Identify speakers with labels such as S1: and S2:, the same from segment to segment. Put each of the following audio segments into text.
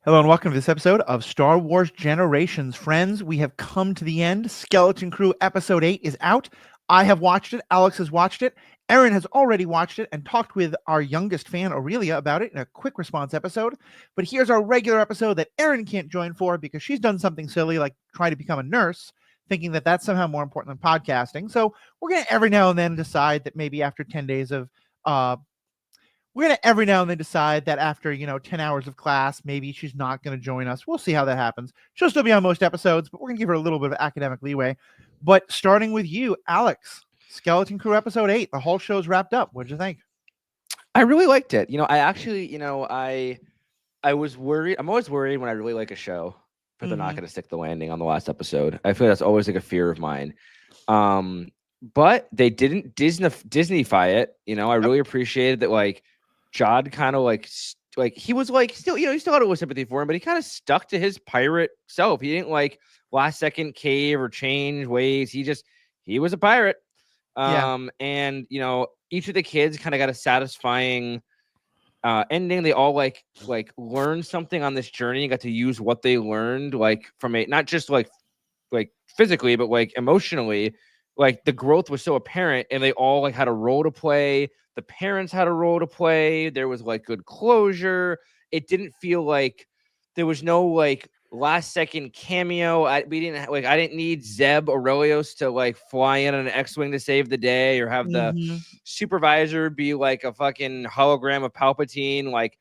S1: Hello and welcome to this episode of Star Wars Generations. Friends, we have come to the end. Skeleton Crew Episode 8 is out. I have watched it. Alex has watched it. Aaron has already watched it and talked with our youngest fan, Aurelia, about it in a quick response episode. But here's our regular episode that Aaron can't join for because she's done something silly like try to become a nurse, thinking that that's somehow more important than podcasting. So we're going to every now and then decide that maybe after 10 days of we're going to every now and then decide that after, 10 hours of class, maybe she's not going to join us. We'll see how that happens. She'll still be on most episodes, but we're going to give her a little bit of academic leeway. But starting with you, Alex, Skeleton Crew episode 8, the whole show's wrapped up. What'd you think?
S2: I really liked it. I actually, I was worried. I'm always worried when I really like a show that they're not going to stick the landing on the last episode. I feel that's always like a fear of mine. But they didn't Disneyfy it. I really appreciated that. Like, Jod kind of like he was like still, he still had a little sympathy for him, but he kind of stuck to his pirate self. He didn't like last second cave or change ways. He was a pirate. And each of the kids kind of got a satisfying ending. They all like learned something on this journey and got to use what they learned, like from a not just like physically, but like emotionally. Like the growth was so apparent, and they all like had a role to play. The parents had a role to play. There was like good closure. It didn't feel like there was no like last second cameo. I didn't need Zeb Aurelius to like fly in on an X-wing to save the day, or have the supervisor be like a fucking hologram of Palpatine. Like,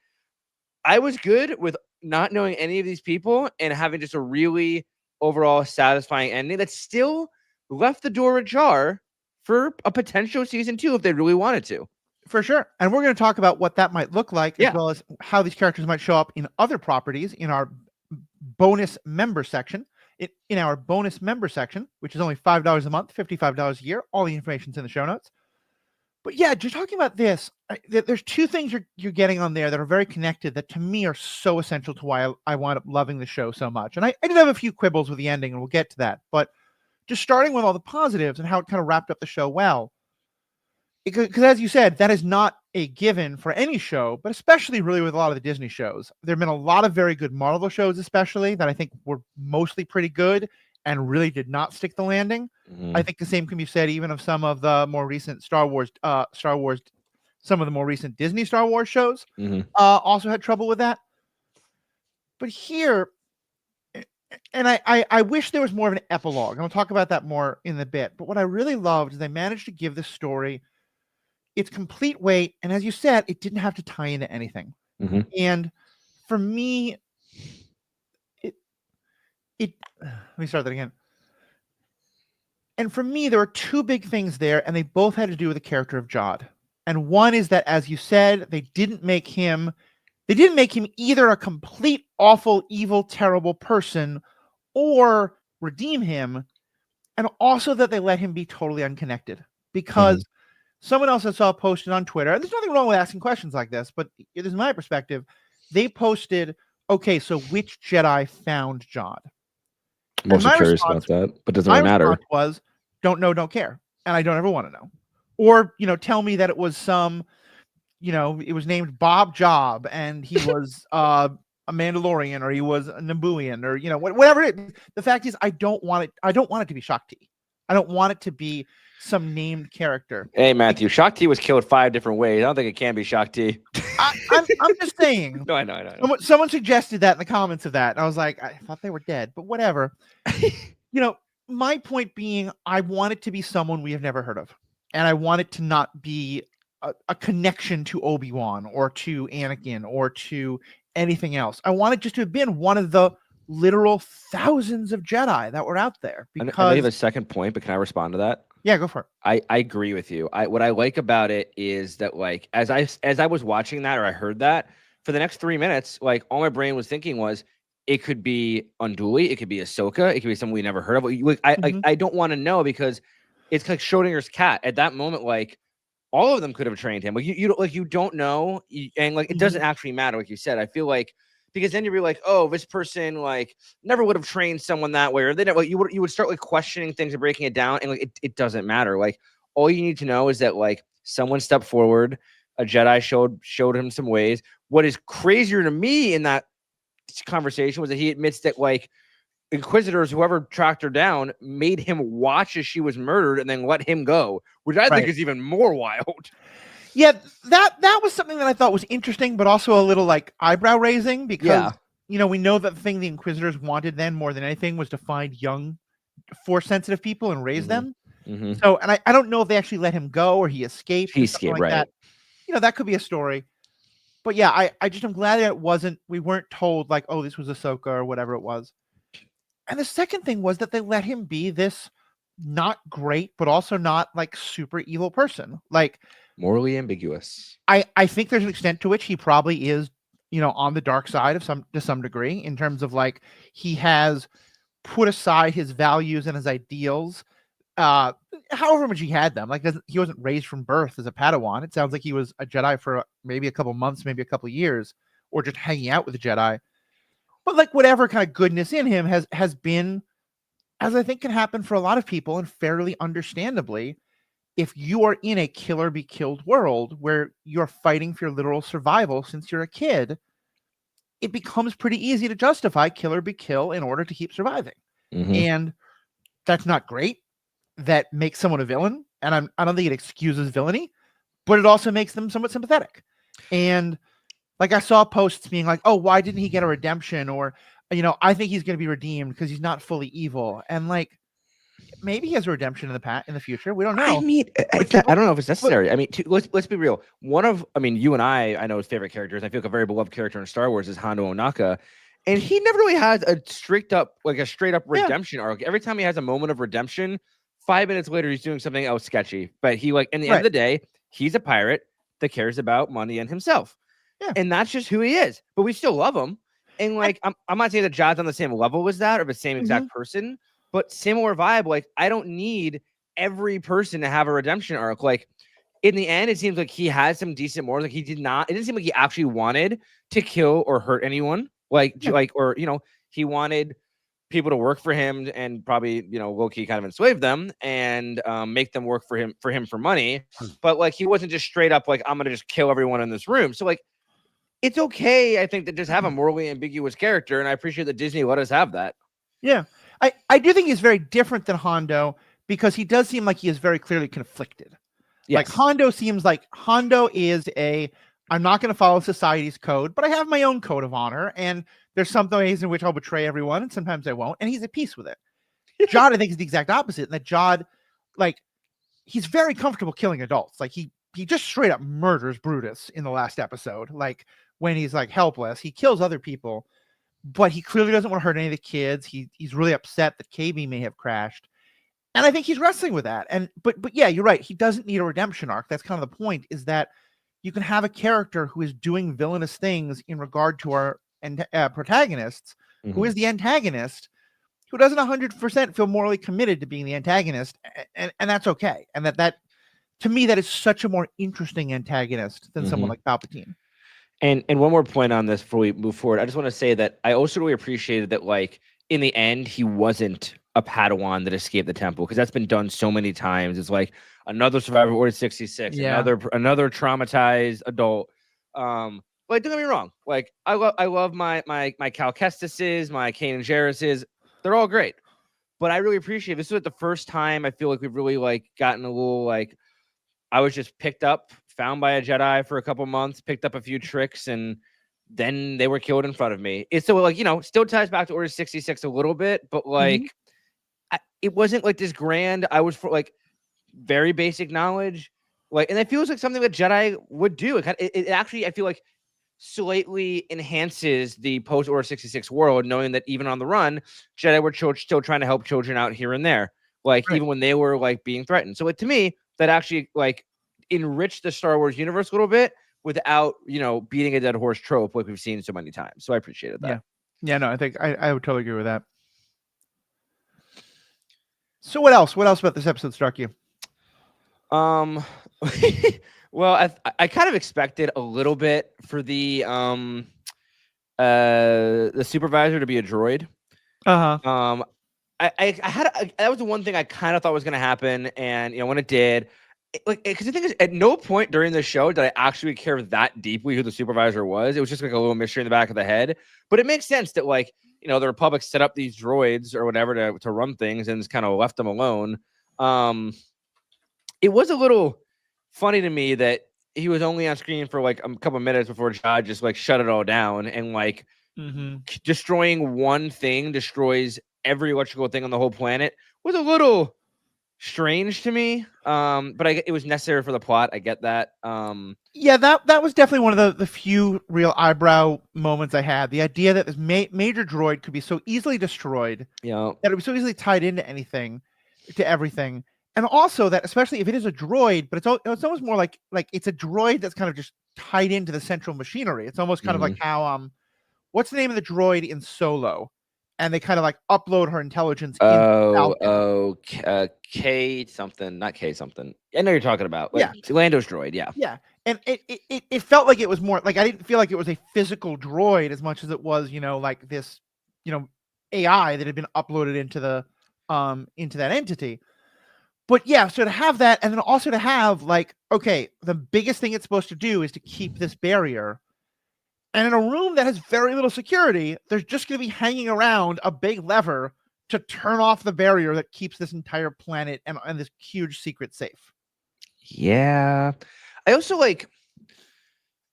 S2: I was good with not knowing any of these people and having just a really overall satisfying ending that still left the door ajar for a potential season 2 if they really wanted to.
S1: For sure. And we're going to talk about what that might look like, as well as how these characters might show up in other properties in our bonus member section. In our bonus member section, which is only $5 a month, $55 a year. All the information's in the show notes. But yeah, just talking about this, there's two things you're getting on there that are very connected that to me are so essential to why I wound up loving the show so much. And I did have a few quibbles with the ending, and we'll get to that. But just starting with all the positives and how it kind of wrapped up the show well. Because as you said, that is not a given for any show, but especially really with a lot of the Disney shows. There have been a lot of very good Marvel shows, especially, that I think were mostly pretty good and really did not stick the landing. I think the same can be said even of some of the more recent some of the more recent Disney Star Wars shows also had trouble with that. But here, and I wish there was more of an epilogue, and I'll talk about that more in a bit, but what I really loved is they managed to give this story its complete weight, and as you said, it didn't have to tie into anything. And for me, let me start that again. And for me, there were two big things there, and they both had to do with the character of Jod. And one is that, as you said, they didn't make him either a complete, awful, evil, terrible person or redeem him, and also that they let him be totally unconnected. Because someone else I saw posted on Twitter, and there's nothing wrong with asking questions like this, but it is my perspective, they posted, okay, so which Jedi found Jod?
S2: I'm also curious about that, but doesn't really matter.
S1: My response was, don't know, don't care, and I don't ever want to know. Or, tell me that it was some, it was named Bob Job, and he was a Mandalorian, or he was a Nabooian, or whatever it is. The fact is, I don't want it to be Shakti. I don't want it to be some named character.
S2: Hey, Matthew, Shakti was killed 5 different ways. I don't think it can be Shakti.
S1: I'm just saying.
S2: No, I know.
S1: Someone suggested that in the comments of that, and I was like, I thought they were dead, but whatever. My point being, I want it to be someone we have never heard of, and I want it to not be a connection to Obi-Wan or to Anakin or to anything else. I want it just to have been one of the literal thousands of Jedi that were out there. Because
S2: I know you have a second point, but can I respond to that?
S1: Yeah, go for
S2: it. I agree with you. What I like about it is that, like, as I was watching that, or I heard that, for the next 3 minutes, like, all my brain was thinking was, it could be Unduli, it could be Ahsoka, it could be someone we never heard of. I don't want to know, because it's like Schrodinger's cat. At that moment, like, all of them could have trained him. Like, you don't know, and like, it doesn't actually matter. Like you said, I feel like, because then you'd be like, oh, this person like never would have trained someone that way, or they never, you would start like questioning things and breaking it down, and like, it doesn't matter. Like, all you need to know is that, like, someone stepped forward, a Jedi showed him some ways. What is crazier to me in that conversation was that he admits that like Inquisitors, whoever tracked her down, made him watch as she was murdered and then let him go, which I think is even more wild.
S1: Yeah, that was something that I thought was interesting, but also a little like eyebrow raising because we know that the thing the Inquisitors wanted then more than anything was to find young, force sensitive people and raise them. So, and I don't know if they actually let him go or he escaped.
S2: He escaped,
S1: like
S2: right?
S1: That. That could be a story. But yeah, I'm glad that we weren't told like, oh, this was Ahsoka or whatever it was. And the second thing was that they let him be this not great, but also not like super evil person. Like
S2: morally ambiguous.
S1: I think there's an extent to which he probably is, on the dark side to some degree in terms of like he has put aside his values and his ideals, however much he had them. Like he wasn't raised from birth as a Padawan. It sounds like he was a Jedi for maybe a couple months, maybe a couple years, or just hanging out with the Jedi. But like whatever kind of goodness in him has been, as I think can happen for a lot of people, and fairly understandably, if you are in a kill or be killed world where you're fighting for your literal survival since you're a kid, it becomes pretty easy to justify kill or be kill in order to keep surviving. And that's not great. That makes someone a villain. And I don't think it excuses villainy, but it also makes them somewhat sympathetic. And like I saw posts being like, oh, why didn't he get a redemption? Or, I think he's going to be redeemed because he's not fully evil. And like, maybe he has a redemption in the future. We don't know.
S2: I mean, I don't know if it's necessary. But, I mean, let's be real. You and I know his favorite characters. I feel like a very beloved character in Star Wars is Hondo Ohnaka. And he never really has a straight up redemption arc. Every time he has a moment of redemption, 5 minutes later, he's doing something else sketchy. But he in the end of the day, he's a pirate that cares about money and himself. Yeah. And that's just who he is. But we still love him. And like, I'm not saying that Jad's on the same level as that or the same exact person, but similar vibe. Like, I don't need every person to have a redemption arc. Like, in the end, it seems like he has some decent morals. Like, it didn't seem like he actually wanted to kill or hurt anyone. He wanted people to work for him and probably, low-key kind of enslave them and make them work for him for money. But like, he wasn't just straight up like, I'm going to just kill everyone in this room. So like, it's okay, I think, to just have a morally ambiguous character. And I appreciate that Disney let us have that.
S1: Yeah. I do think he's very different than Hondo because he does seem like he is very clearly conflicted. Yes. Like Hondo is I'm not going to follow society's code, but I have my own code of honor. And there's some ways in which I'll betray everyone and sometimes I won't. And he's at peace with it. Jad, I think, is the exact opposite. And that Jad, like, he's very comfortable killing adults. Like he just straight up murders Brutus in the last episode. Like when he's like helpless, he kills other people. But he clearly doesn't want to hurt any of the kids. He's really upset that KB may have crashed. And I think he's wrestling with that. And but yeah, you're right. He doesn't need a redemption arc. That's kind of the point, is that you can have a character who is doing villainous things in regard to our protagonists, who is the antagonist, who doesn't 100% feel morally committed to being the antagonist. And that's okay. And that to me, that is such a more interesting antagonist than someone like Palpatine.
S2: And one more point on this before we move forward. I just want to say that I also really appreciated that, like, in the end, he wasn't a Padawan that escaped the temple, because that's been done so many times. It's like another survivor of Order 66, another traumatized adult. Like, don't get me wrong. Like, I love my Cal Kestises, my Kanan Jarruses. They're all great. But I really appreciate this. Is like the first time I feel like we've really like gotten a little like, I was just picked up, found by a Jedi for a couple months, picked up a few tricks, and then they were killed in front of me. It's so like, still ties back to Order 66 a little bit, but like it wasn't like this grand. I was for like very basic knowledge, like, and it feels like something that Jedi would do. It actually, I feel like, slightly enhances the post Order 66 world, knowing that even on the run, Jedi were still trying to help children out here and there, like even when they were like being threatened. So like, to me, that actually like enriched the Star Wars universe a little bit without, beating a dead horse trope like we've seen so many times. So I appreciated that.
S1: Yeah, no, I think I would totally agree with that. So what else about this episode struck you?
S2: Well, I kind of expected a little bit for the supervisor to be a droid. I had that was the one thing I kind of thought was going to happen, and when it did, like, because the thing is, at no point during the show did I actually care that deeply who the supervisor was. It was just like a little mystery in the back of the head. But it makes sense that, like, the Republic set up these droids or whatever to run things and just kind of left them alone. It was a little funny to me that he was only on screen for like a couple of minutes before Jad just like shut it all down, and like destroying one thing destroys every electrical thing on the whole planet was a little strange to me. But it was necessary for the plot. I get that.
S1: Yeah, that was definitely one of the few real eyebrow moments I had. The idea that this major droid could be so easily destroyed, that it would be so easily tied into everything, and also that, especially if it is a droid, but it's almost more like it's a droid that's kind of just tied into the central machinery. It's almost kind of like how what's the name of the droid in Solo? And they kind of like upload her intelligence.
S2: K something, not K something. I know you're talking about. Like, yeah, Lando's droid. Yeah,
S1: yeah. And it felt like it was more like, I didn't feel like it was a physical droid as much as it was, like this, AI that had been uploaded into that entity. But yeah, so to have that, and then also to have like, okay, the biggest thing it's supposed to do is to keep this barrier. And in a room that has very little security, there's just going to be hanging around a big lever to turn off the barrier that keeps this entire planet and this huge secret safe.
S2: Yeah. I also like,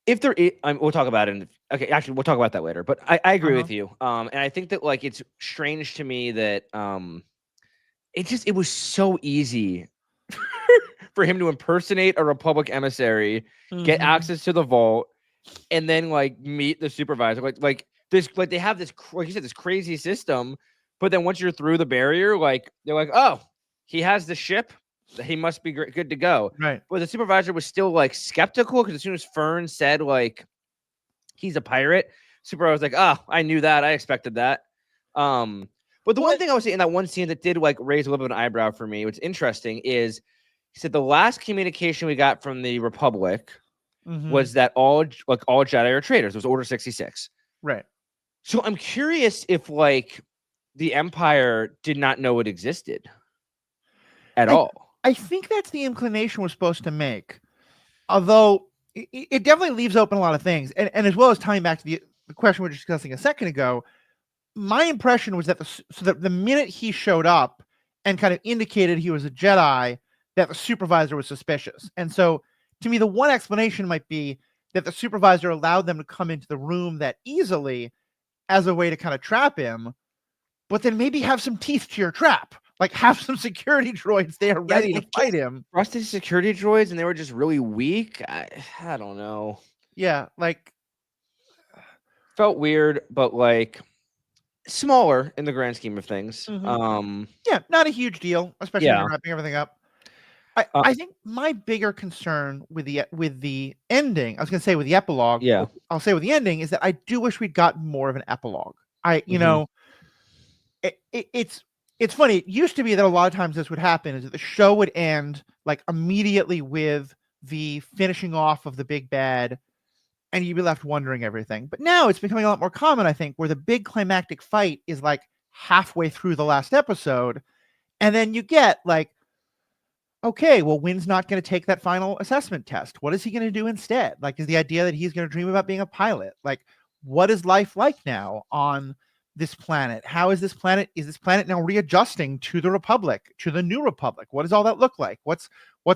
S2: if there is, we'll talk about it. Okay, actually, we'll talk about that later. But I agree with you. And I think that like it's strange to me that it was so easy for him to impersonate a Republic emissary, get access to the vault, and then like meet the supervisor. Like this, like they have this, like you said, this crazy system. But then once you're through the barrier, like they're like, oh, he has the ship. He must be good to go.
S1: Right.
S2: But the supervisor was still like skeptical, because as soon as Fern said like he's a pirate, supervisor was like, oh, I knew that. I expected that. But the one thing I was saying in that one scene that did like raise a little bit of an eyebrow for me, what's interesting is he said the last communication we got from the Republic was that all Jedi are traitors. It was Order 66.
S1: Right.
S2: So I'm curious if like the Empire did not know it existed at all.
S1: I think that's the inclination we're supposed to make. Although it definitely leaves open a lot of things. And as well as tying back to the question we were discussing a second ago, my impression was that the minute he showed up and kind of indicated he was a Jedi, that the supervisor was suspicious. And so to me, the one explanation might be that the supervisor allowed them to come into the room that easily as a way to kind of trap him, but then maybe have some teeth to your trap. Like have some security droids there ready to fight him.
S2: Trusted security droids, and they were just really weak. I don't know.
S1: Yeah, like
S2: felt weird, but like smaller in the grand scheme of things.
S1: Yeah, not a huge deal, especially when you're wrapping everything up. I think my bigger concern with the ending, I was going to say with the epilogue.
S2: Yeah,
S1: I'll say with the ending is that I do wish we'd gotten more of an epilogue. It's funny. It used to be that a lot of times this would happen, is that the show would end like immediately with the finishing off of the big bad, and you'd be left wondering everything. But now it's becoming a lot more common, I think, where the big climactic fight is like halfway through the last episode, and then you get like, okay, well, Wynn's not going to take that final assessment test. What is he going to do instead? Like, is the idea that he's going to dream about being a pilot? Like, what is life like now on this planet? How is this planet? Is this planet now readjusting to the Republic, to the new Republic? What does all that look like? What's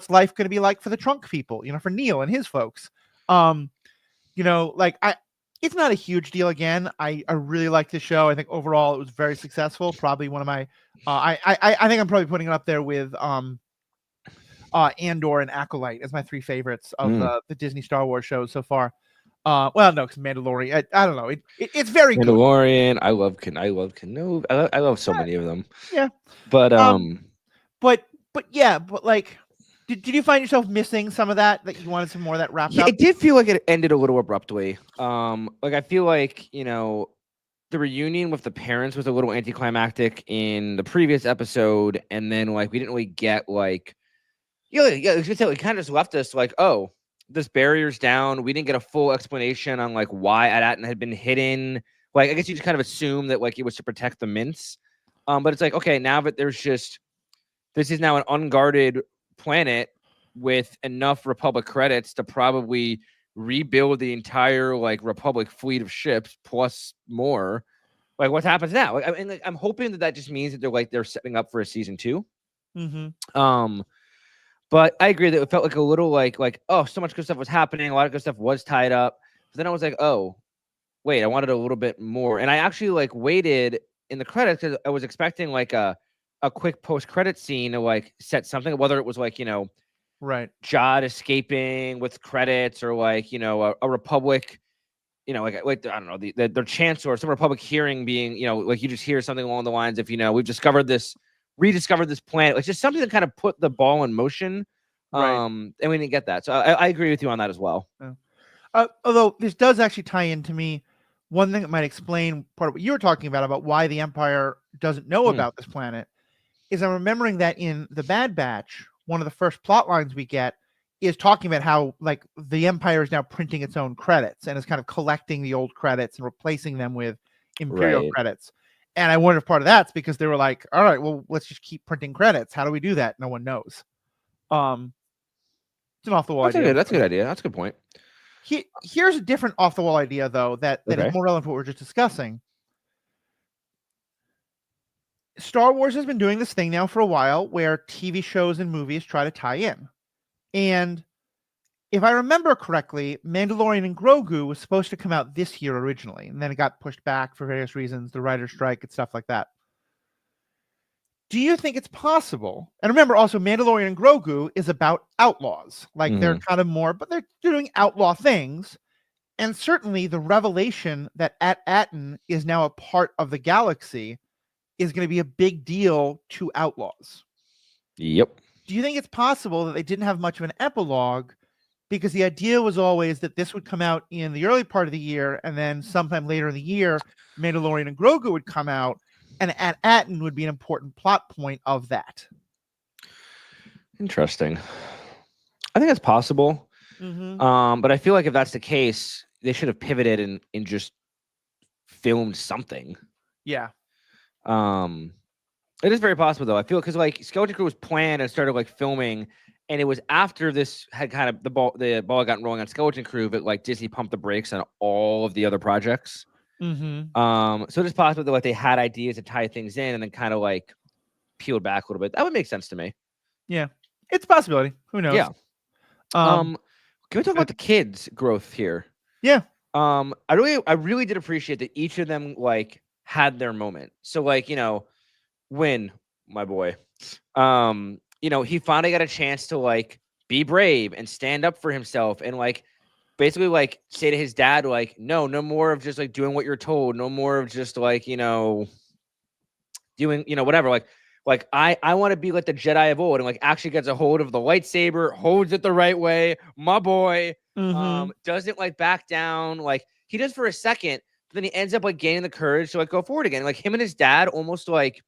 S1: life going to be like for the Trunk people? For Neil and his folks. It's not a huge deal. Again, I really like this show. I think overall it was very successful. Probably one of my. I think I'm probably putting it up there with Andor and Acolyte as my three favorites of the Disney Star Wars shows so far. Well, no, because Mandalorian. I don't know. It's very
S2: Mandalorian. Good. I love Kenobi. I love so many of them.
S1: Yeah,
S2: but
S1: yeah, but like, did you find yourself missing some of that you wanted some more of that wrapped up?
S2: It did feel like it ended a little abruptly. Like I feel like the reunion with the parents was a little anticlimactic in the previous episode, and then like we didn't really get like. Yeah, it kind of just left us like, oh, this barrier's down. We didn't get a full explanation on like why Atatin had been hidden. Like, I guess you just kind of assume that like it was to protect the mints. But it's like, okay, now that this is now an unguarded planet, with enough Republic credits to probably rebuild the entire like Republic fleet of ships plus more. Like what happens now? Like, I mean, like, I'm hoping that just means that they're setting up for a season 2. But I agree that it felt like a little like oh, so much good stuff was happening, a lot of good stuff was tied up. But then I was like, oh, wait, I wanted a little bit more, and I actually like waited in the credits because I was expecting like a quick post credit scene to like set something, whether it was like
S1: right,
S2: Jod escaping with credits or like a Republic. Like I don't know, their chancellor or some Republic hearing being, like you just hear something along the lines of, we've rediscovered this planet, like just something that kind of put the ball in motion.
S1: right.
S2: And we didn't get that. So I agree with you on that as well.
S1: Although this does actually tie into me, one thing that might explain part of what you were talking about why the Empire doesn't know about this planet is I'm remembering that in the Bad Batch, one of the first plot lines we get is talking about how like the Empire is now printing its own credits and is kind of collecting the old credits and replacing them with Imperial credits. And I wonder if part of that's because they were like, all right, well, let's just keep printing credits. How do we do that? No one knows. It's an off the wall idea.
S2: That's a good idea. That's a good point.
S1: Here's a different off the wall idea though that is more relevant to what we're just discussing. Star Wars has been doing this thing now for a while where TV shows and movies try to tie in. And if I remember correctly, Mandalorian and Grogu was supposed to come out this year originally, and then it got pushed back for various reasons, the writer's strike and stuff like that. Do you think it's possible? And remember also, Mandalorian and Grogu is about outlaws. Like they're kind of more, but they're doing outlaw things. And certainly the revelation that At-Aten is now a part of the galaxy is going to be a big deal to outlaws.
S2: Yep.
S1: Do you think it's possible that they didn't have much of an epilogue because the idea was always that this would come out in the early part of the year and then sometime later in the year, Mandalorian and Grogu would come out and At-Aten would be an important plot point of that?
S2: Interesting. I think that's possible. But I feel like if that's the case, they should have pivoted and just filmed something.
S1: Yeah.
S2: It is very possible though. I feel because like Skeleton Crew was planned and started like filming, and it was after this had kind of the ball got rolling on Skeleton Crew, but like Disney pumped the brakes on all of the other projects. So it is possible that like they had ideas to tie things in and then kind of like peeled back a little bit. That would make sense to me.
S1: Yeah, it's a possibility. Who knows?
S2: Yeah. Can we talk about the kids' growth here?
S1: Yeah.
S2: I really did appreciate that each of them like had their moment. So like Win, my boy, he finally got a chance to like be brave and stand up for himself and like basically like say to his dad like no more of just like doing what you're told, no more of just like doing whatever, like I want to be like the Jedi of old, and like actually gets a hold of the lightsaber, holds it the right way, my boy. Doesn't like back down like he does for a second, but then he ends up like gaining the courage to like go forward again. Like him and his dad almost like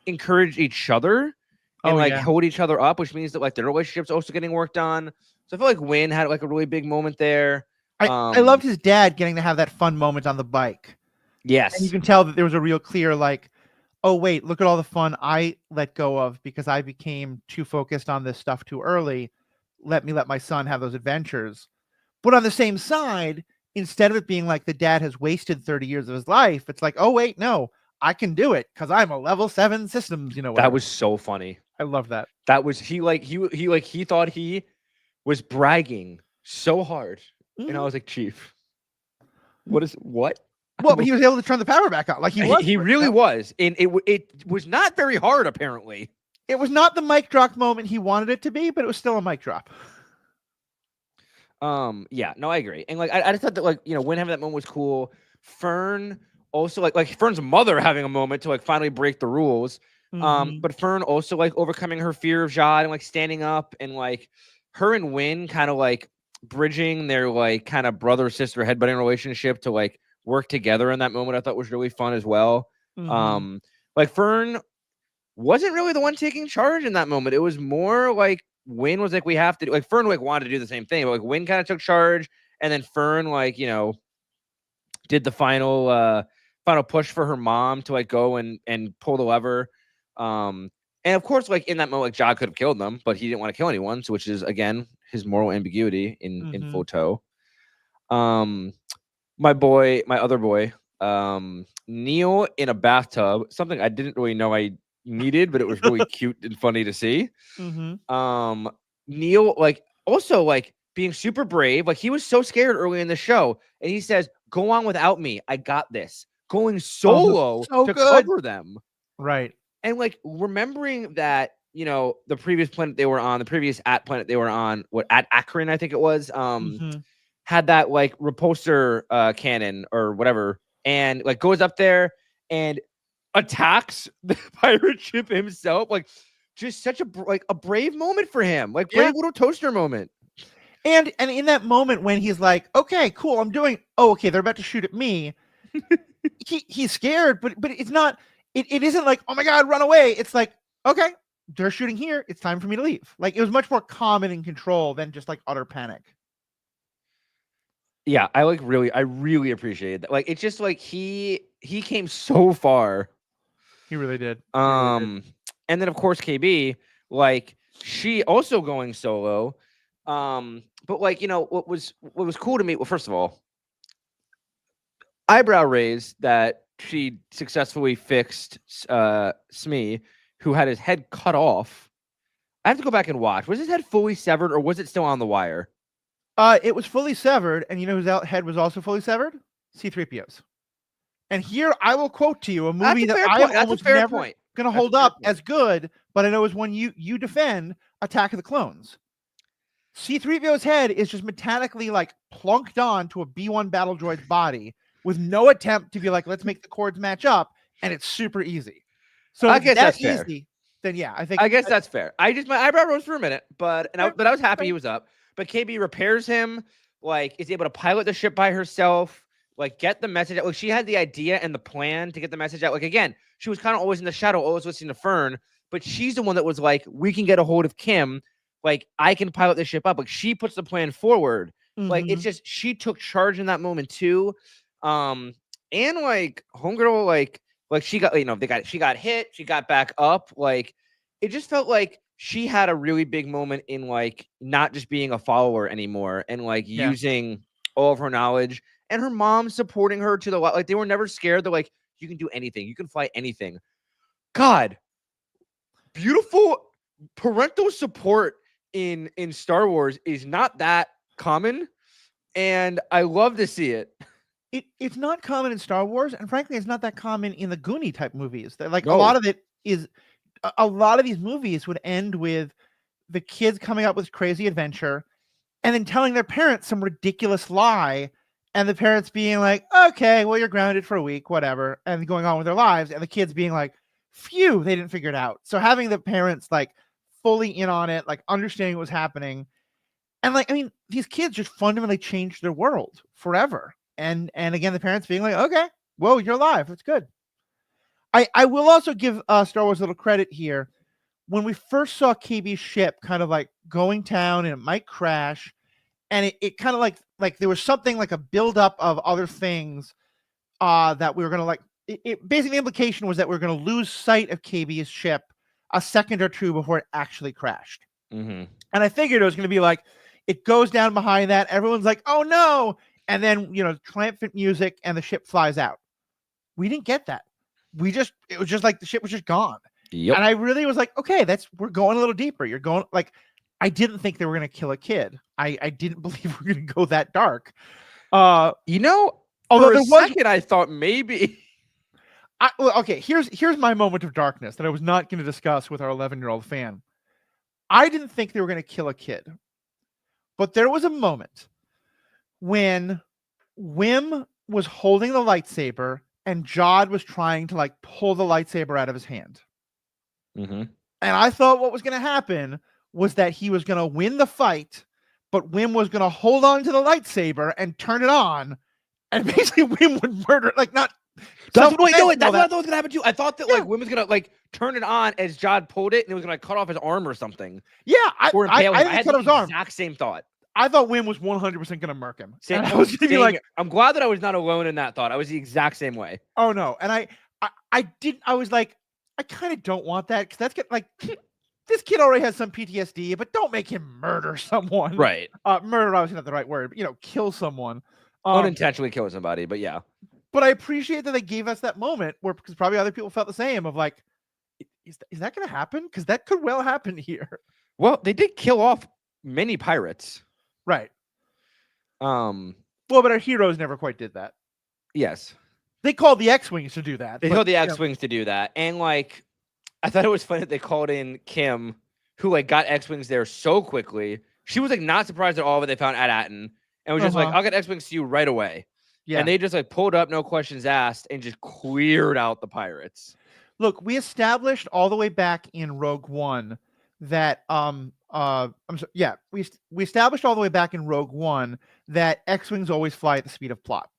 S2: encourage each other and hold each other up, which means that like their relationship's also getting worked on. So I feel like Win had like a really big moment there.
S1: I loved his dad getting to have that fun moment on the bike.
S2: Yes.
S1: And you can tell that there was a real clear like, oh wait, look at all the fun I let go of because I became too focused on this stuff too early. Let my son have those adventures. But on the same side, instead of it being like the dad has wasted 30 years of his life, it's like, oh wait, no, I can do it because I'm a level 7 systems, whatever.
S2: That was so funny.
S1: I love that.
S2: That was he thought he was bragging so hard. And I was like, Chief, what?
S1: Well, but he was able to turn the power back on. Like
S2: he really was. And it was not very hard, apparently.
S1: It was not the mic drop moment he wanted it to be, but it was still a mic drop.
S2: Yeah, no, I agree. And like I just thought that like, Win having that moment was cool. Fern also like Fern's mother having a moment to like finally break the rules. But Fern also like overcoming her fear of Jod and like standing up, and like her and Win kind of like bridging their like kind of brother sister headbutting relationship to like work together in that moment. I thought was really fun as well. Like Fern wasn't really the one taking charge in that moment. It was more like Win was like, we have to like Fern like wanted to do the same thing, but like Win kind of took charge, and then Fern like did the final push for her mom to like go and pull the lever. And And of course, like in that moment, like Jod could have killed them, but he didn't want to kill anyone. So, which is again his moral ambiguity in full tow. My other boy, Neil in a bathtub, something I didn't really know I needed, but it was really cute and funny to see. Neil, like, also like being super brave, like he was so scared early in the show, and he says, "Go on without me, I got this." Going solo to cover them,
S1: right?
S2: And like remembering that, you know, the previous planet they were on, the previous planet they were on, at Akron, I think it was, had that like repulsor cannon or whatever, and like goes up there and attacks the pirate ship himself. Like, just such a brave moment for him, like brave little toaster moment.
S1: And in that moment when he's like, okay, cool, I'm doing. Oh, okay, they're about to shoot at me. He's scared, but it's not. It isn't like, oh my God, run away. It's like, okay, they're shooting here. It's time for me to leave. Like, it was much more calm and in control than just like utter panic.
S2: Yeah, I really appreciated that. Like, it's just like he came so far.
S1: He really did.
S2: And then of course KB, like she also going solo. But like, you know, what was cool to me, well, first of all, eyebrow raise that she successfully fixed Smee, who had his head cut off. I have to go back and watch. Was his head fully severed, or was it still on the wire?
S1: It was fully severed, and you know whose head was also fully severed? C-3PO's. And here I will quote to you a movie that I am almost never going to hold up as good, but I know is one you defend, Attack of the Clones. C-3PO's head is just mechanically like plunked on to a B-1 battle droid's body with no attempt to be like, let's make the chords match up, and it's super easy. So
S2: I guess that's fair.
S1: Easy, then yeah, I guess
S2: that's fair. My eyebrow rose for a minute, but I was happy he was up. But KB repairs him, like is able to pilot the ship by herself, like get the message out. Like she had the idea and the plan to get the message out. Like again, she was kind of always in the shadow, always listening to Fern, but she's the one that was like, we can get a hold of Kim. Like I can pilot the ship up. Like she puts the plan forward. Like it's just she took charge in that moment too. And like homegirl, like she got, you know, she got hit, she got back up. Like it just felt like she had a really big moment in like not just being a follower anymore and like using all of her knowledge, and her mom supporting her to the like they were never scared. They're like, you can do anything, you can fly anything. God, beautiful parental support in Star Wars is not that common, and I love to see it.
S1: It's not common in Star Wars, and frankly, it's not that common in the Goonie type movies. Like a lot of it is. A lot of these movies would end with the kids coming up with crazy adventure and then telling their parents some ridiculous lie, and the parents being like, okay, well, you're grounded for a week, whatever, and going on with their lives, and the kids being like, phew, they didn't figure it out. So having the parents like fully in on it, like understanding what was happening, and like, I mean, these kids just fundamentally changed their world forever. And again, the parents being like, okay, whoa, you're alive. That's good. I will also give Star Wars a little credit here. When we first saw KB's ship kind of like going down and it might crash, and it kind of like there was something like a buildup of other things that we were going to like, basically the implication was that we were going to lose sight of KB's ship a second or two before it actually crashed. And I figured it was going to be like, it goes down behind that. Everyone's like, oh no. And then, you know, triumphant music and the ship flies out. We didn't get that. It was just like the ship was just gone. And I really was like, okay, we're going a little deeper. You're going like, I didn't think they were going to kill a kid. I didn't believe we were going to go that dark.
S2: You know, although for a second I thought maybe.
S1: Okay, here's my moment of darkness that I was not going to discuss with our 11-year-old fan. I didn't think they were going to kill a kid, but there was a moment when Wim was holding the lightsaber and Jod was trying to like pull the lightsaber out of his hand. And I thought what was going to happen was that he was going to win the fight, but Wim was going to hold on to the lightsaber and turn it on, and basically Wim would murder, like not.
S2: That's what I thought was going to happen too. I thought that like Wim was going to like turn it on as Jod pulled it, and it was going to like, cut off his arm or something.
S1: Yeah,
S2: I had the exact same thought.
S1: I thought Wim was 100% going to murk him.
S2: I'm glad that I was not alone in that thought. I was the exact same way.
S1: Oh no, and I was like, I kind of don't want that because that's like this kid already has some PTSD, but don't make him murder someone.
S2: Right.
S1: Murder obviously not the right word, but kill someone.
S2: Unintentionally kill somebody, but yeah.
S1: But I appreciate that they gave us that moment where, because probably other people felt the same of like, is that going to happen? Because that could well happen here.
S2: Well, they did kill off many pirates.
S1: Right.
S2: Well,
S1: but our heroes never quite did that.
S2: Yes.
S1: They called the X-Wings to do that.
S2: They called the X-Wings to do that. And like, I thought it was funny that they called in Kim, who like got X-Wings there so quickly. She was like not surprised at all when they found At-Atten and was just like, I'll get X-Wings to you right away. Yeah. And they just like pulled up, no questions asked, and just cleared out the pirates.
S1: Look, we established all the way back in Rogue One that we established all the way back in Rogue One that X-Wings always fly at the speed of plot.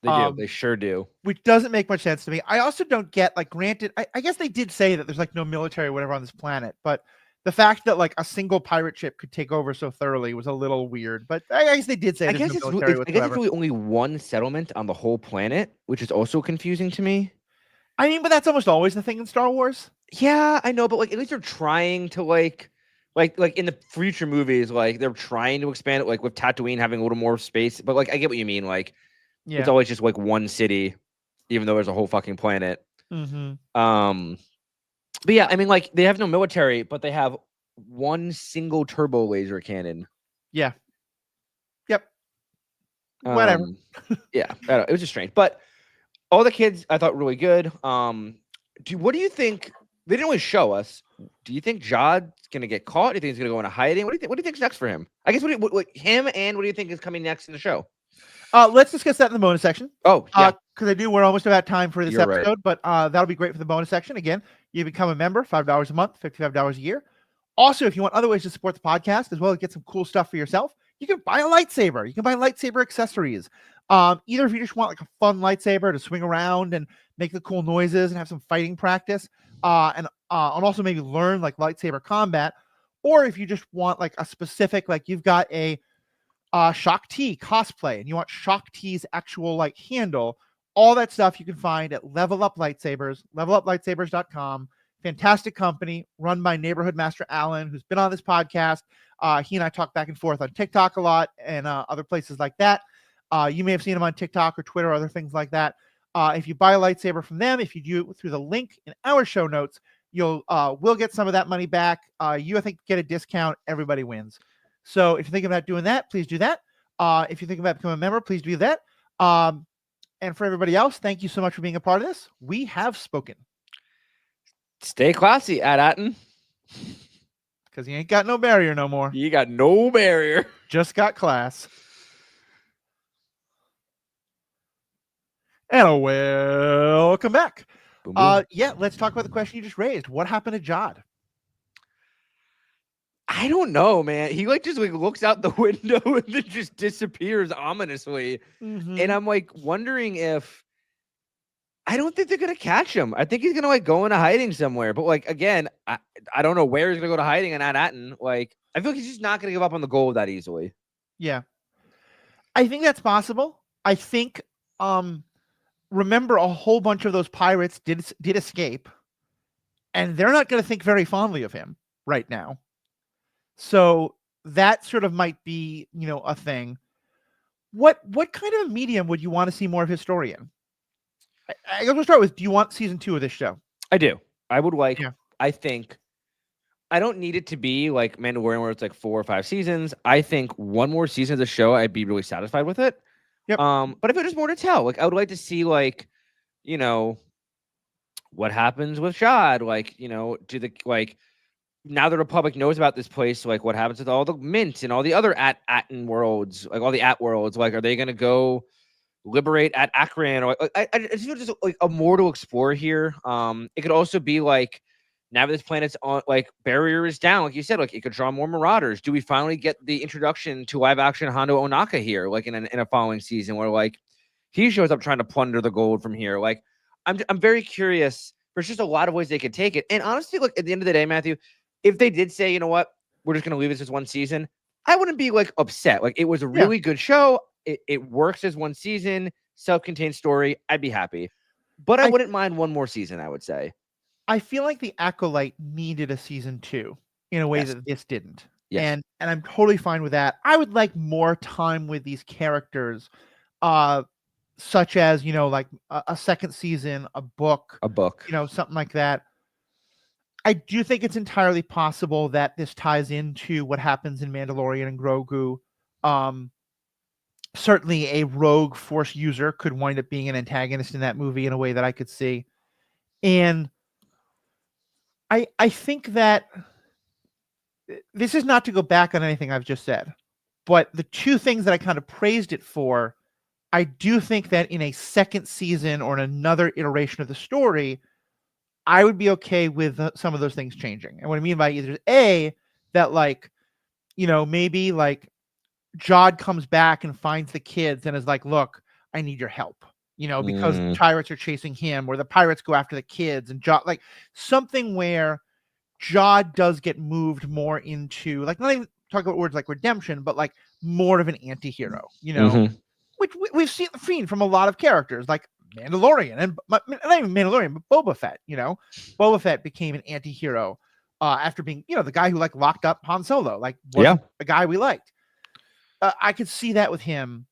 S2: They do. They sure do.
S1: Which doesn't make much sense to me. I also don't get, like, granted, I guess they did say that there's like no military or whatever on this planet, but the fact that like a single pirate ship could take over so thoroughly was a little weird. But I guess they did say
S2: I guess it's really only one settlement on the whole planet, which is also confusing to me.
S1: I mean, but that's almost always the thing in Star Wars.
S2: Yeah, I know, but like at least they're trying to like in the future movies, like they're trying to expand it, like with Tatooine having a little more space. But like I get what you mean, like it's always just like one city, even though there's a whole fucking planet.
S1: Mm-hmm.
S2: But yeah, I mean, like they have no military, but they have one single turbo laser cannon.
S1: Yeah. Yep. Whatever.
S2: Yeah, I don't know, it was just strange, but all the kids I thought really good. What do you think? They didn't really show us. Do you think Jad's gonna get caught? Do you think he's gonna go into hiding? What do you think's next for him? I guess what him and what do you think is coming next in the show?
S1: Let's discuss that in the bonus section.
S2: Oh, yeah.
S1: Because we're almost out of time for this episode, right. But that'll be great for the bonus section. Again, you become a member, $5 a month, $55 a year. Also, if you want other ways to support the podcast as well as get some cool stuff for yourself, you can buy a lightsaber. You can buy lightsaber accessories. Either if you just want like a fun lightsaber to swing around and make the cool noises and have some fighting practice, and also maybe learn like lightsaber combat, or if you just want like a specific, like you've got a Shaak Ti cosplay and you want Shaak Ti's actual like handle, all that stuff you can find at Level Up Lightsabers, leveluplightsabers.com. Fantastic company run by Neighborhood Master Alan, who's been on this podcast. He and I talk back and forth on TikTok a lot and other places like that. You may have seen him on TikTok or Twitter or other things like that. If you buy a lightsaber from them, if you do it through the link in our show notes, we'll get some of that money back. I think, get a discount. Everybody wins. So if you're thinking about doing that, please do that. If you're thinking about becoming a member, please do that. And for everybody else, thank you so much for being a part of this. We have spoken.
S2: Stay classy, At-Atten.
S1: Because you ain't got no barrier no more.
S2: You got no barrier.
S1: Just got class. And welcome back.
S2: Boom, boom.
S1: Let's talk about the question you just raised. What happened to Jad?
S2: I don't know, man. He like just like looks out the window and then just disappears ominously.
S1: Mm-hmm.
S2: And I'm like wondering if I don't think they're gonna catch him. I think he's gonna like go into hiding somewhere. But like again, I don't know where he's gonna go to hiding in At-Atten. Like I feel like he's just not gonna give up on the gold that easily.
S1: Yeah, I think that's possible. I think remember a whole bunch of those pirates did escape, and they're not going to think very fondly of him right now. So that sort of might be, a thing. What kind of medium would you want to see more of his story in? I guess we'll start with, do you want season 2 of this show?
S2: I do. I would like, I think, I don't need it to be like Mandalorian where it's like 4 or 5 seasons. I think one more season of the show, I'd be really satisfied with it.
S1: Yep.
S2: But if there's more to tell, like I would like to see like, what happens with Jad? Like, now the Republic knows about this place, like what happens with all the Mint and all the other At-Atten worlds, like all the At worlds, like are they gonna go liberate at Akron? Or I just feel just like a more to explore here. It could also be like now that this planet's on, like barrier is down, like you said, like it could draw more Marauders. Do we finally get the introduction to live action Hondo Ohnaka here, like in a following season where like he shows up trying to plunder the gold from here? Like I'm very curious. There's just a lot of ways they could take it. And honestly, look, at the end of the day, Matthew, if they did say, you know what, we're just gonna leave this as one season, I wouldn't be like upset. Like it was a really good show. It works as one season, self-contained story. I'd be happy. But I wouldn't mind one more season, I would say.
S1: I feel like the Acolyte needed a season 2 in a way
S2: Yes.
S1: that this didn't.
S2: Yes.
S1: And I'm totally fine with that. I would like more time with these characters, such as, like a second season, a book,
S2: A book.
S1: something like that. I do think it's entirely possible that this ties into what happens in Mandalorian and Grogu. Certainly a rogue Force user could wind up being an antagonist in that movie in a way that I could see. And I think that this is not to go back on anything I've just said, but the two things that I kind of praised it for, I do think that in a second season or in another iteration of the story, I would be okay with some of those things changing. And what I mean by either that like, maybe like Jod comes back and finds the kids and is like, look, I need your help, because the pirates are chasing him, or the pirates go after the kids, and Jod, like something where Jod does get moved more into, like, not even talk about words like redemption, but like more of an anti-hero, which we've seen from a lot of characters like Mandalorian and not even Mandalorian, but Boba Fett. Boba Fett became an anti-hero after being, the guy who like locked up Han Solo, like wasn't the guy we liked. I could see that with him.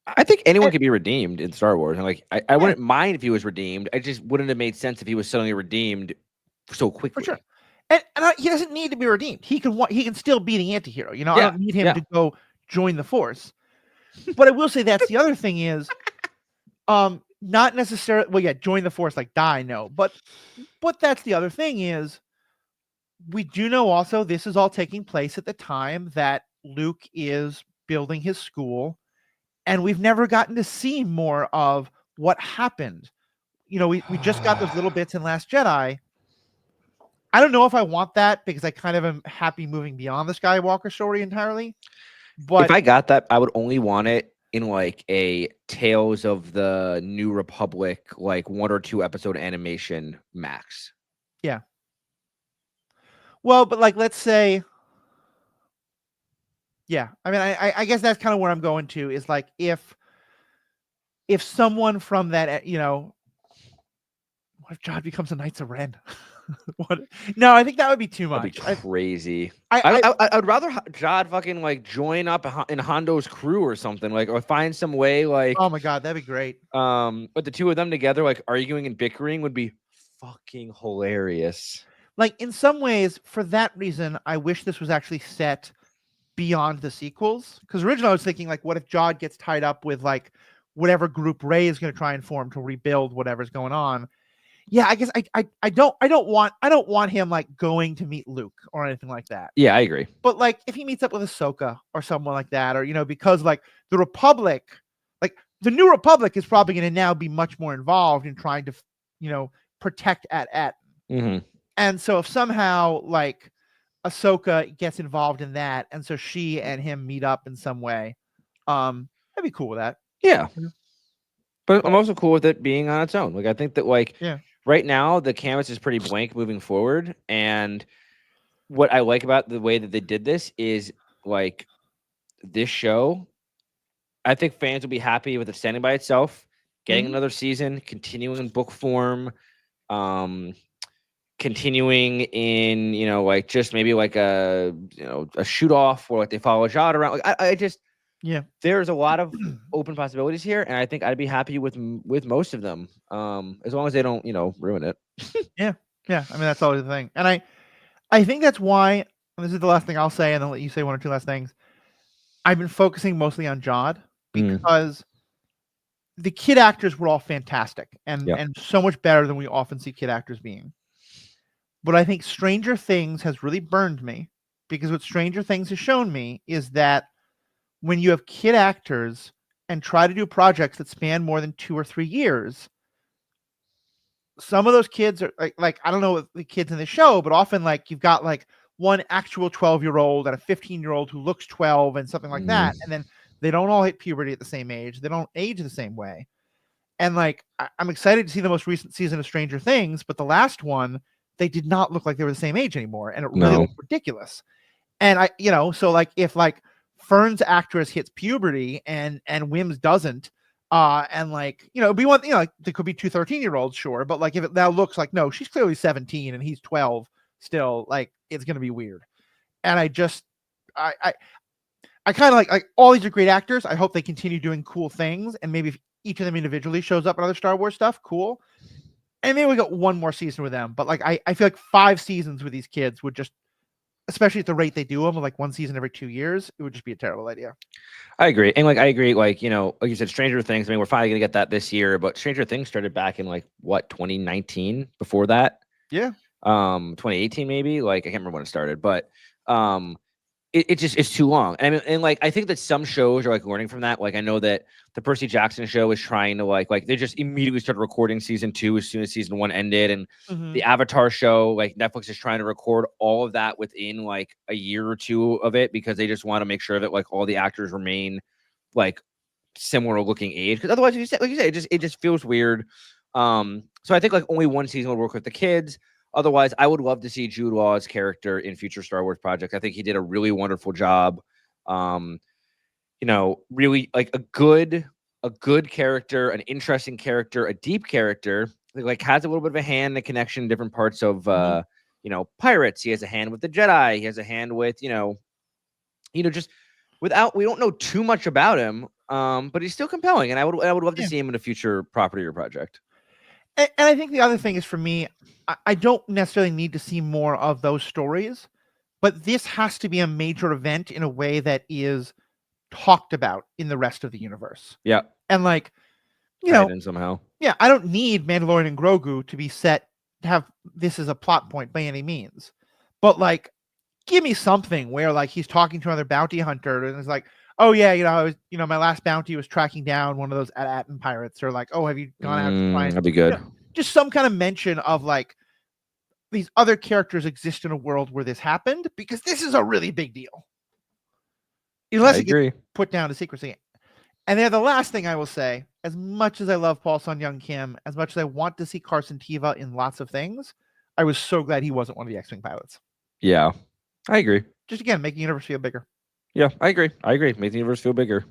S2: I think anyone could be redeemed in Star Wars. And like, I wouldn't mind if he was redeemed. I just wouldn't have made sense if he was suddenly redeemed so quickly.
S1: For sure. And he doesn't need to be redeemed. He can still be the anti-hero. I don't need him to go join the Force. But I will say that's the other thing is, not necessarily. Well, join the Force, like die. No, but that's the other thing is, we do know also this is all taking place at the time that Luke is building his school, and we've never gotten to see more of what happened. We just got those little bits in Last Jedi. I don't know if I want that, because I kind of am happy moving beyond the Skywalker story entirely. But
S2: if I got that, I would only want it in like a Tales of the New Republic, like 1 or 2 episode animation max.
S1: Yeah. Well, but like, let's say, I mean, I guess that's kind of where I'm going to, is like, if someone from that, what if Jod becomes a Knights of Ren? What? No, I think that would be too much.
S2: That'd be crazy. I'd rather Jod fucking like join up in Hondo's crew or something, like, or find some way, like,
S1: oh my god, that'd be great.
S2: But the two of them together, like arguing and bickering, would be fucking hilarious.
S1: Like, in some ways, for that reason, I wish this was actually set beyond the sequels, because originally I was thinking, like, what if Jod gets tied up with like whatever group Rey is going to try and form to rebuild whatever's going on. Yeah, I guess I don't want him like going to meet Luke or anything like that.
S2: Yeah, I agree.
S1: But like, if he meets up with Ahsoka or someone like that, or because like the Republic, like the New Republic is probably going to now be much more involved in trying to protect at. And so if somehow like Ahsoka gets involved in that, and so she and him meet up in some way, I'd be cool with that.
S2: Yeah. But I'm also cool with it being on its own. Like, I think that, like, right now the canvas is pretty blank moving forward. And what I like about the way that they did this is, like, this show, I think fans will be happy with it standing by itself, getting another season, continuing in book form, continuing in, like, just maybe like a shoot off, or like they follow Jod around. Like, I just, there's a lot of open possibilities here, and I think I'd be happy with most of them, as long as they don't, ruin it.
S1: Yeah. I mean, that's always the thing, and I think that's why. And this is the last thing I'll say, and then let you say 1 or 2 last things. I've been focusing mostly on Jod, because the kid actors were all fantastic, and so much better than we often see kid actors being. But I think Stranger Things has really burned me, because what Stranger Things has shown me is that when you have kid actors and try to do projects that span more than 2 or 3 years, some of those kids are like I don't know the kids in the show, but often like you've got like one actual 12-year-old and a 15-year-old who looks 12 and something like that. And then they don't all hit puberty at the same age. They don't age the same way. And like, I'm excited to see the most recent season of Stranger Things, but the last one, they did not look like they were the same age anymore. And it really looked ridiculous. And so like, if like Fern's actress hits puberty and Wim's doesn't, And like, it'd be one, like there could be 2 13-year-olds, sure, but like if it now looks like, no, she's clearly 17 and he's 12 still, like it's gonna be weird. And I just I kind of like all these are great actors. I hope they continue doing cool things, and maybe if each of them individually shows up in other Star Wars stuff, cool. And maybe we got one more season with them. But like I feel like 5 seasons with these kids would just, especially at the rate they do them, like 1 season every 2 years, it would just be a terrible idea.
S2: I agree. And like I agree, like, like you said, Stranger Things, I mean, we're finally gonna get that this year, but Stranger Things started back in like what, 2019 before that?
S1: Yeah.
S2: 2018 maybe. Like I can't remember when it started, but it just it's too long. And I mean, and like I think that some shows are like learning from that. Like I know that the Percy Jackson show is trying to like they just immediately started recording season 2 as soon as season 1 ended, and the Avatar show, like Netflix is trying to record all of that within like a year or 2 of it, because they just want to make sure that like all the actors remain like similar looking age, because otherwise, like you say, it just feels weird. So I think like only 1 season would work with the kids. Otherwise, I would love to see Jude Law's character in future Star Wars projects. I think he did a really wonderful job. Really like a good character, an interesting character, a deep character. Like has a little bit of a hand in the connection in different parts of pirates. He has a hand with the Jedi. He has a hand with just without, we don't know too much about him. But he's still compelling, and I would love to see him in a future property or project.
S1: And I think the other thing is, for me, I don't necessarily need to see more of those stories, but this has to be a major event in a way that is talked about in the rest of the universe.
S2: Yeah.
S1: And like,
S2: somehow.
S1: Yeah, I don't need Mandalorian and Grogu to be set to have this as a plot point by any means. But like, give me something where like he's talking to another bounty hunter and it's like, oh yeah, I was, my last bounty was tracking down one of those At-Atin pirates, or like, oh, have you gone out to find?
S2: That'd be good.
S1: Just some kind of mention of like these other characters exist in a world where this happened, because this is a really big deal. Unless it gets put down to secrecy. And then the last thing I will say, as much as I love Paul Sun-Young Kim, as much as I want to see Carson Teva in lots of things, I was so glad he wasn't one of the X-Wing pilots.
S2: Yeah, I agree.
S1: Just again, making the universe feel bigger.
S2: Yeah, I agree. Make the universe feel bigger.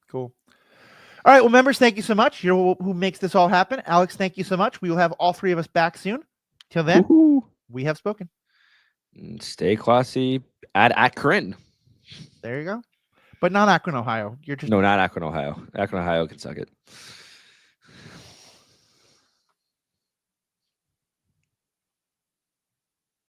S1: Cool. All right, well, members, thank you so much. You're who makes this all happen. Alex, thank you so much. We will have all 3 of us back soon. Till then, we have spoken.
S2: Stay classy at Akron.
S1: There you go. But not Akron, Ohio. You're just
S2: not Akron, Ohio. Akron, Ohio can suck it.